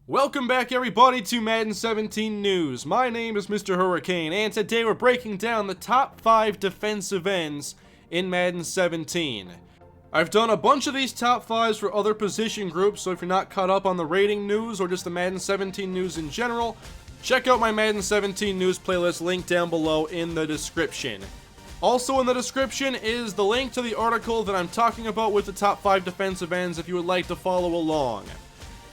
Welcome back everybody to Madden 17 News. My name is Mr. Hurricane, and today we're breaking down the top 5 defensive ends in Madden 17. I've done a bunch of these top 5s for other position groups, so if you're not caught up on the rating news or just the Madden 17 news in general, check out my Madden 17 News playlist linked down below in the description. Also in the description is the link to the article that I'm talking about with the top 5 defensive ends if you would like to follow along.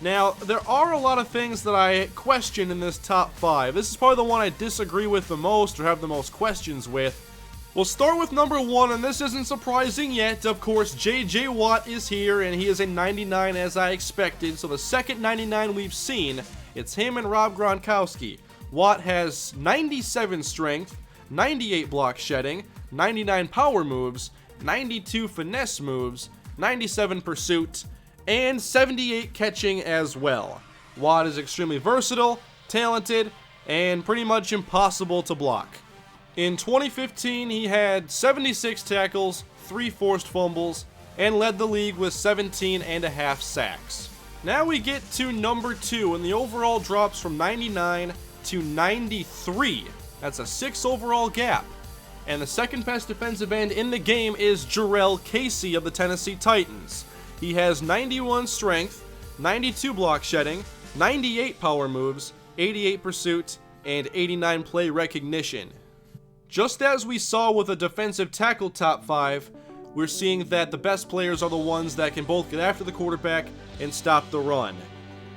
Now, there are a lot of things that I question in this top 5. This is probably the one I disagree with the most or have the most questions with. We'll start with number 1, and this isn't surprising yet. Of course, JJ Watt is here, and he is a 99 as I expected. So the second 99 we've seen, it's him and Rob Gronkowski. Watt has 97 strength, 98 block shedding, 99 power moves, 92 finesse moves, 97 pursuit, and 78 catching as well. Watt is extremely versatile, talented, and pretty much impossible to block. In 2015, he had 76 tackles, 3 forced fumbles, and led the league with 17.5 sacks. Now we get to number 2, and the overall drops from 99 to 93. That's a 6 overall gap. And the second best defensive end in the game is Jerrell Casey of the Tennessee Titans. He has 91 strength, 92 block shedding, 98 power moves, 88 pursuit, and 89 play recognition. Just as we saw with the defensive tackle top 5, we're seeing that the best players are the ones that can both get after the quarterback and stop the run.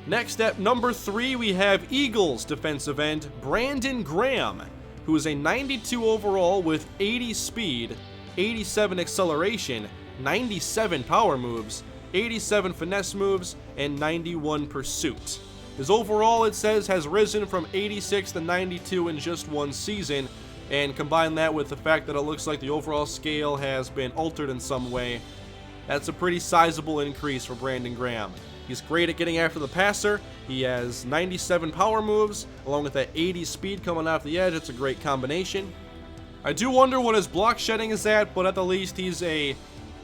Next at number 3, we have Eagles defensive end Brandon Graham, who is a 92 overall with 80 speed, 87 acceleration, 97 power moves, 87 finesse moves, and 91 pursuit. His overall, it says, has risen from 86 to 92 in just one season, and combine that with the fact that it looks like the overall scale has been altered in some way, that's a pretty sizable increase for Brandon Graham. He's great at getting after the passer. He has 97 power moves, along with that 80 speed coming off the edge. It's a great combination. I do wonder what his block shedding is at, but at the least he's a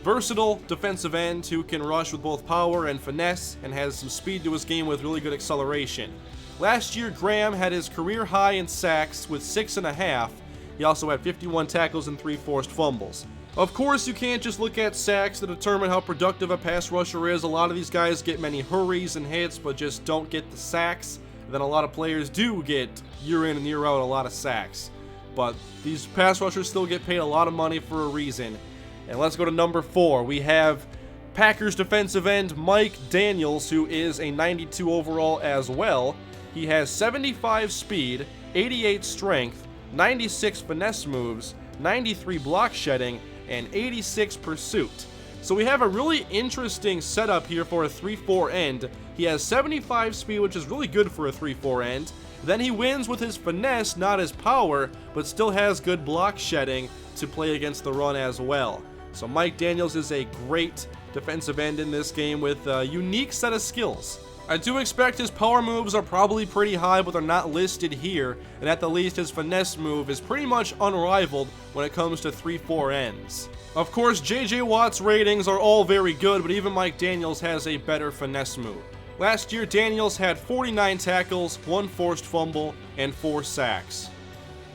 versatile defensive end who can rush with both power and finesse and has some speed to his game with really good acceleration. Last year, Graham had his career high in sacks with 6.5. He also had 51 tackles and 3 forced fumbles. Of course, you can't just look at sacks to determine how productive a pass rusher is. A lot of these guys get many hurries and hits, but just don't get the sacks. And then a lot of players do get year in and year out a lot of sacks. But these pass rushers still get paid a lot of money for a reason. And let's go to number 4. We have Packers defensive end Mike Daniels, who is a 92 overall as well. He has 75 speed, 88 strength, 96 finesse moves, 93 block shedding, and 86 pursuit. So we have a really interesting setup here for a 3-4 end. He has 75 speed, which is really good for a 3-4 end. Then he wins with his finesse, not his power, but still has good block shedding to play against the run as well. So Mike Daniels is a great defensive end in this game with a unique set of skills. I do expect his power moves are probably pretty high, but they're not listed here, and at the least his finesse move is pretty much unrivaled when it comes to 3-4 ends. Of course, JJ Watt's ratings are all very good, but even Mike Daniels has a better finesse move. Last year, Daniels had 49 tackles, 1 forced fumble, and 4 sacks.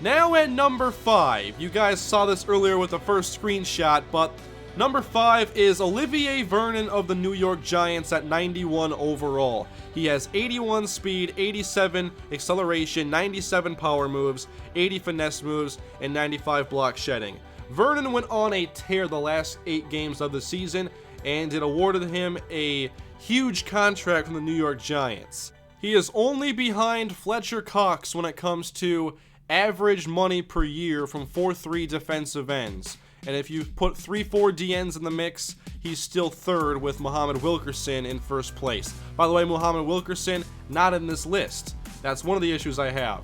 Now at number 5, you guys saw this earlier with the first screenshot, but number 5 is Olivier Vernon of the New York Giants at 91 overall. He has 81 speed, 87 acceleration, 97 power moves, 80 finesse moves, and 95 block shedding. Vernon went on a tear the last 8 games of the season, and it awarded him a huge contract from the New York Giants. He is only behind Fletcher Cox when it comes to average money per year from 4-3 defensive ends. And if you put 3-4 DNs in the mix, he's still third with Muhammad Wilkerson in first place. By the way, Muhammad Wilkerson, not in this list. That's one of the issues I have.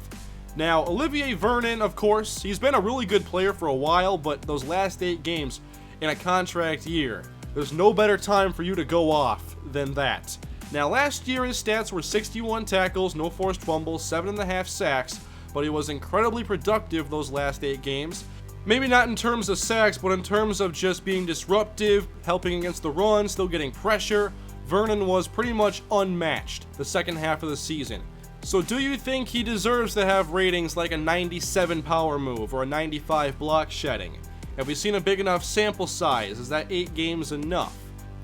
Now, Olivier Vernon, of course, he's been a really good player for a while, but those last 8 games in a contract year, there's no better time for you to go off than that. Now, last year his stats were 61 tackles, no forced fumbles, 7.5 sacks, but he was incredibly productive those last 8 games. Maybe not in terms of sacks, but in terms of just being disruptive, helping against the run, still getting pressure, Vernon was pretty much unmatched the second half of the season. So do you think he deserves to have ratings like a 97 power move or a 95 block shedding? Have we seen a big enough sample size? Is that 8 games enough?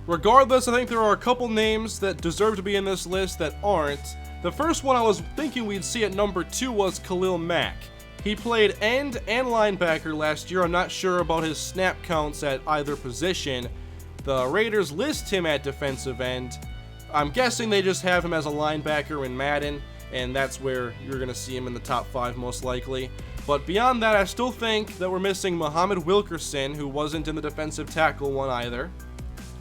Regardless, I think there are a couple names that deserve to be in this list that aren't. The first one I was thinking we'd see at number 2 was Khalil Mack. He played end and linebacker last year. I'm not sure about his snap counts at either position. The Raiders list him at defensive end. I'm guessing they just have him as a linebacker in Madden, and that's where you're going to see him in the top 5 most likely. But beyond that, I still think that we're missing Muhammad Wilkerson, who wasn't in the defensive tackle one either.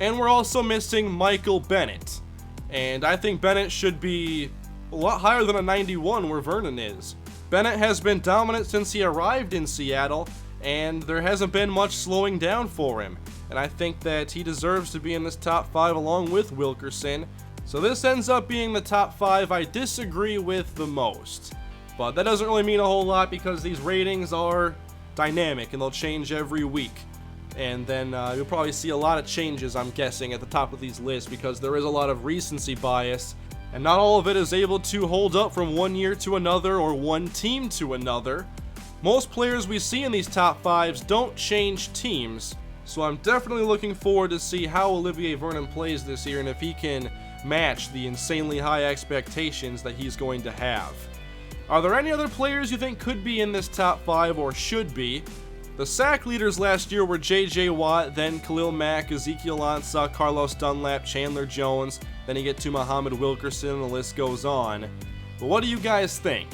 And we're also missing Michael Bennett. And I think Bennett should be a lot higher than a 91 where Vernon is. Bennett has been dominant since he arrived in Seattle, and there hasn't been much slowing down for him. And I think that he deserves to be in this top 5 along with Wilkerson. So this ends up being the top 5 I disagree with the most. But that doesn't really mean a whole lot because these ratings are dynamic and they'll change every week. And then you'll probably see a lot of changes, I'm guessing, at the top of these lists because there is a lot of recency bias. And not all of it is able to hold up from one year to another or one team to another. Most players we see in these top 5s don't change teams. So I'm definitely looking forward to see how Olivier Vernon plays this year and if he can match the insanely high expectations that he's going to have. Are there any other players you think could be in this top 5 or should be? The sack leaders last year were JJ Watt, then Khalil Mack, Ezekiel Ansah, Carlos Dunlap, Chandler Jones, then you get to Muhammad Wilkerson, and the list goes on. But what do you guys think?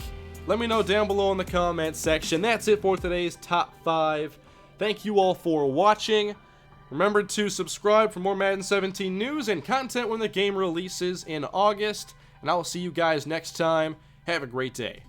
Let me know down below in the comment section. That's it for today's top 5. Thank you all for watching. Remember to subscribe for more Madden 17 news and content when the game releases in August. And I will see you guys next time. Have a great day.